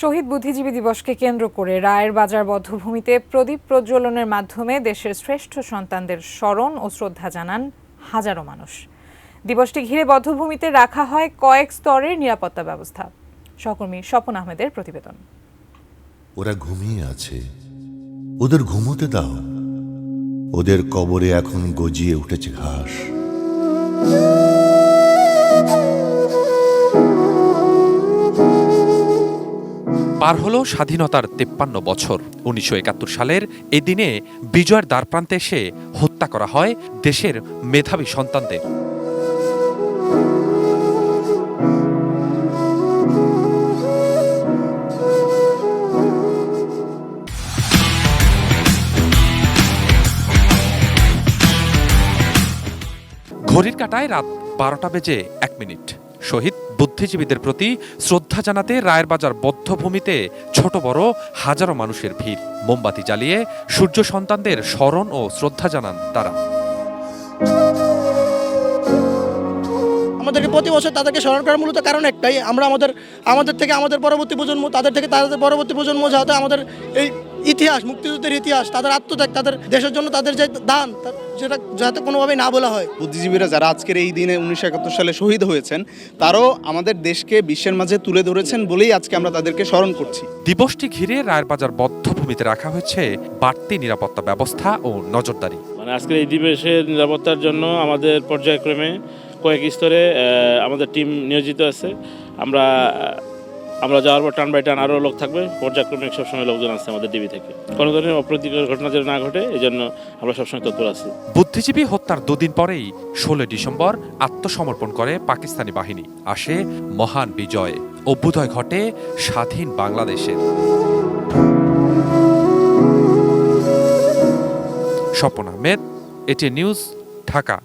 শহীদ বুদ্ধিজীবী দিবসকে কেন্দ্র করে রায়ের বাজার বধ্যভূমিতে প্রদীপ প্রজ্বলনের মাধ্যমে দেশের শ্রেষ্ঠ সন্তানদের স্মরণ ও শ্রদ্ধা জানান হাজারো মানুষ। দিবসটি ঘিরে বধ্যভূমিতে রাখা হয় কয়েক স্তরের নিরাপত্তা ব্যবস্থা। সহকর্মী স্বপন আহমেদের প্রতিবেদন। ওরা ঘুমিয়ে আছে, ওদের ঘুমোতে দাও। ওদের কবরে এখন গজিয়ে উঠেছে ঘাস। পার হলো স্বাধীনতার 53 বছর। 1971 সালের এই দিনে বিজয়ের দ্বারপ্রান্তে এসে হত্যা করা হয় দেশের মেধাবী সন্তানদের। ঘড়ির কাঁটায় রাত 12টা বেজে 1 মিনিট। শহীদ বুদ্ধিজীবীদের প্রতি শ্রদ্ধা জানাতে রায়ের বাজার বধ্যভূমিতে ছোট বড় হাজারো মানুষের ভিড়। মোমবাতি জ্বালিয়ে সূর্য সন্তানদের স্মরণ ও শ্রদ্ধা জানান তারা। আমাদেরকে প্রতি বছর তাদেরকে স্মরণ করার মূলত কারণ একটাই, আমরা আমাদের থেকে আমাদের পরবর্তী প্রজন্ম, তাদের থেকে তাদের পরবর্তী প্রজন্ম যাতে আমাদের এই ইতিহাস, মুক্তিযুদ্ধের ইতিহাস, তাদের আত্মত্যাগ, তাদের দেশের জন্য তাদের যে দান, যেটা যাতে কোনোভাবেই না বলা হয়। বুদ্ধিজীবীরা যারা আজকের এই দিনে 1971 সালে শহীদ হয়েছেন, তারাও আমাদের দেশকে বিশ্বের মাঝে তুলে ধরেছেন বলেই আজকে আমরা তাদেরকে স্মরণ করছি। দিবসটি ঘিরে রায়ের বাজার বদ্ধভূমিতে রাখা হয়েছে বাড়তি নিরাপত্তা ব্যবস্থা ও নজরদারি। আজকের এই দিবসের নিরাপত্তার জন্য আমাদের পর্যায়ক্রমে কয়েক স্তরে আমাদের টিম নিয়োজিত আছে। আমরা যাওয়ার পর টান বাই টান আরও লোক থাকবে, পর্যায়ক্রমে সবসময় লোকজন আছে আমাদের ডিবি থেকে। কোনো ধরনের অপ্রীতিকর ঘটনা যেন না ঘটে, এই জন্য আমরা সবসময় তৎপর আছি। বুদ্ধিজীবী হত্যার 2 দিন পরেই 16 ডিসেম্বর আত্মসমর্পণ করে পাকিস্তানি বাহিনী। আসে মহান বিজয়, অভ্যুদয় ঘটে স্বাধীন বাংলাদেশের। Swapan Ahmed, ATN news, Dhaka.